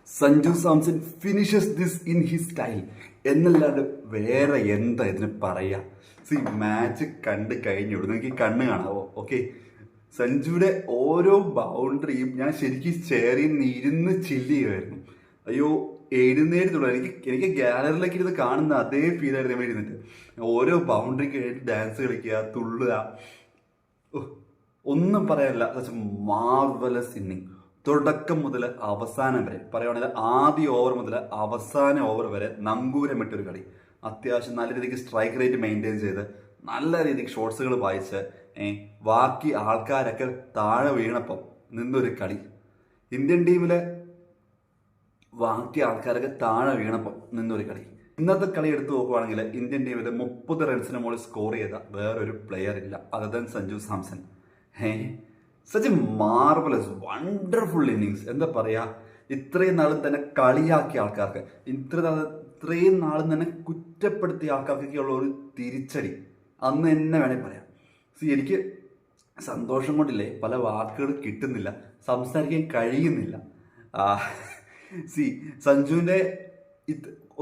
Sanju Samson finishes this in his style എന്നല്ലാണ്ട് വേറെ എന്താ ഇതിന് പറയാ. മാച്ച് കണ്ട് കഴിഞ്ഞു നിങ്ങൾക്ക് ഈ കണ്ണ് കാണാവോ? ഓക്കെ, സഞ്ജുയുടെ ഓരോ ബൗണ്ടറിയും ഞാൻ ശരിക്കും ചെയറിൽ നിന്ന് ഇരുന്ന് ചില്ല് ചെയ്യുമായിരുന്നു. അയ്യോ, എഴുന്നേറ്റുള്ളൂ. എനിക്ക് ഗാലറിയിലേക്ക് ഇരുന്ന് കാണുന്ന അതേ ഫീലായിരുന്നു ഞാൻ ഇരുന്നിട്ട്. ഓരോ ബൗണ്ടറിക്ക് വേണ്ടി ഡാൻസ് കളിക്കുക, തുള്ളുക, ഒന്നും പറയാനില്ല. Marvellous inning. തുടക്കം മുതൽ അവസാനം വരെ പറയുകയാണെങ്കിൽ ആദ്യ ഓവർ മുതൽ അവസാന ഓവർ വരെ നങ്കൂരമിട്ടൊരു കളി. അത്യാവശ്യം നല്ല രീതിക്ക് സ്ട്രൈക്ക് റേറ്റ് മെയിൻറ്റെയിൻ ചെയ്ത് നല്ല രീതിക്ക് ഷോട്ട്സുകൾ വായിച്ച് ബാക്കി ആൾക്കാരൊക്കെ താഴെ വീണപ്പം നിന്നൊരു കളി. ഇന്ത്യൻ ടീമിലെ ബാക്കി ആൾക്കാരൊക്കെ താഴെ വീണപ്പം നിന്നൊരു കളി. ഇന്നത്തെ കളി എടുത്തു നോക്കുവാണെങ്കിൽ ഇന്ത്യൻ ടീമിൽ 30 റൺസിന് മുകളിൽ സ്കോർ ചെയ്ത വേറൊരു പ്ലെയർ ഇല്ല other than Sanju Samson. Such A marvellous wonderful innings. എന്താ പറയാ, ഇത്രയും നാളും തന്നെ കളിയാക്കിയ ആൾക്കാർക്ക്, ഇത്രയും നാളും തന്നെ കുറ്റപ്പെടുത്തിയ ആൾക്കാർക്കൊക്കെയുള്ള ഒരു തിരിച്ചടി അന്ന് തന്നെ വേണമെങ്കിൽ പറയാം. എനിക്ക് സന്തോഷം കൊണ്ടില്ലേ പല വാക്കുകൾ കിട്ടുന്നില്ല, സംസാരിക്കാൻ കഴിയുന്നില്ല. സഞ്ജുവിൻ്റെ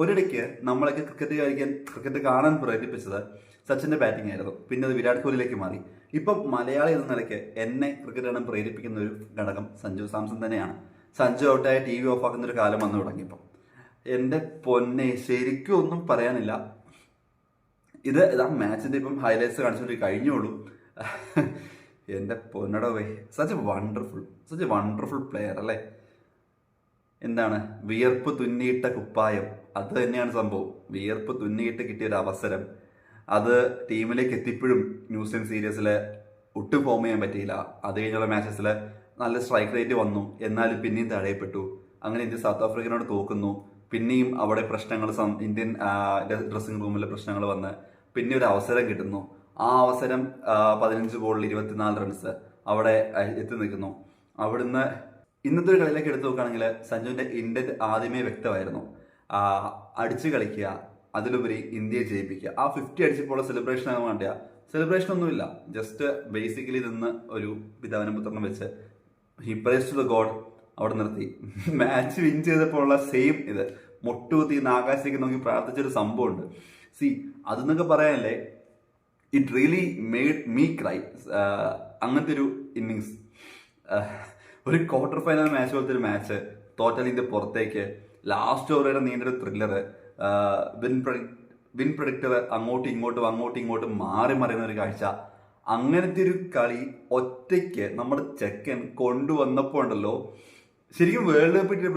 ഒരിടയ്ക്ക് നമ്മളൊക്കെ ക്രിക്കറ്റ് കാണാൻ പ്രേരിപ്പിച്ചത് സച്ചിൻ്റെ ബാറ്റിംഗ് ആയിരുന്നു. പിന്നെ അത് വിരാട് കോഹ്ലിയിലേക്ക് മാറി. ഇപ്പം മലയാളി എന്ന നിലയ്ക്ക് എന്നെ ക്രിക്കറ്റ് കാണാൻ പ്രേരിപ്പിക്കുന്ന ഒരു ഘടകം സഞ്ജു സാംസൺ തന്നെയാണ്. സഞ്ജു ഔട്ടായ TV ഓഫ് ആക്കുന്ന ഒരു കാലം വന്നു തുടങ്ങിയപ്പം എൻ്റെ പൊന്നെ ശരിക്കും ഒന്നും പറയാനില്ല. ഇത് ആ മാച്ചിൻ്റെ ഇപ്പം ഹൈലൈറ്റ്സ് കാണിച്ചിട്ട് കഴിഞ്ഞോളൂ. എൻ്റെ പൊന്നടവേ, സച്ച് എ വണ്ടർഫുൾ പ്ലെയർ അല്ലേ. എന്താണ് വിയർപ്പ് തുന്നിയിട്ട കുപ്പായം, അത് തന്നെയാണ് സംഭവം. വിയർപ്പ് തുന്നിയിട്ട് കിട്ടിയൊരു അവസരം, അത് ടീമിലേക്ക് എത്തിപ്പോഴും ന്യൂസിലൻഡ് സീരീസിൽ ഒട്ടും ഫോം ചെയ്യാൻ പറ്റിയില്ല. അത് കഴിഞ്ഞുള്ള മാച്ചസിൽ നല്ല സ്ട്രൈക്ക് റേറ്റ് വന്നു, എന്നാലും പിന്നെയും തടയപ്പെട്ടു. അങ്ങനെ ഇന്ത്യ സൗത്ത് ആഫ്രിക്കനോട് തോക്കുന്നു. പിന്നെയും അവിടെ പ്രശ്നങ്ങൾ, ഇന്ത്യൻ ഡ്രസ്സിംഗ് റൂമിലെ പ്രശ്നങ്ങൾ വന്ന് പിന്നെ ഒരു അവസരം കിട്ടുന്നു. ആ അവസരം 15 ബോളിൽ 24 റൺസ് അവിടെ എത്തി നിൽക്കുന്നു. അവിടുന്ന് ഇന്നത്തെ ഒരു കളിയിലേക്ക് എടുത്തു നോക്കുകയാണെങ്കിൽ സഞ്ജുവിൻ്റെ ഇന്റന്റ് ആദ്യമേ വ്യക്തമായിരുന്നു. അടിച്ചു കളിക്കുക, അതിലുപരി ഇന്ത്യയെ ജയിപ്പിക്കുക. ആ 50 അടിച്ചപ്പോൾ സെലിബ്രേഷൻ ആകാൻ വേണ്ടിയ സെലിബ്രേഷൻ ഒന്നുമില്ല, ജസ്റ്റ് ബേസിക്കലി നിന്ന് ഒരു പിതാവിനും പുത്രനും വെച്ച് he praise to the God അവിടെ നിർത്തി. മാച്ച് വിൻ ചെയ്തപ്പോൾ ഉള്ള സെയിം ഇത് മുട്ടുകുത്തി ആകാശത്തേക്ക് നോക്കി പ്രാർത്ഥിച്ചൊരു സംഭവമുണ്ട്. അതെന്നൊക്കെ പറയാനല്ലേ, it really made me cry. അങ്ങനത്തെ ഒരു ഇന്നിങ്സ്, ഒരു ക്വാർട്ടർ ഫൈനൽ മാച്ച് പോലത്തെ ഒരു മാച്ച്, തോറ്റാൽ ഇന്ത്യ പുറത്തേക്ക്, ലാസ്റ്റ് ഓവർ വരെ നീണ്ടൊരു ത്രില്ലർ, വിൻ പ്രഡിക്ടർ അങ്ങോട്ടും ഇങ്ങോട്ടും മാറി മറിയുന്ന ഒരു കാഴ്ച. അങ്ങനത്തെ ഒരു കളി ഒറ്റയ്ക്ക് നമ്മുടെ ചെക്കൻ കൊണ്ടുവന്നപ്പോൾ ഉണ്ടല്ലോ, ശരിക്കും വേൾഡ് കപ്പിന്റെ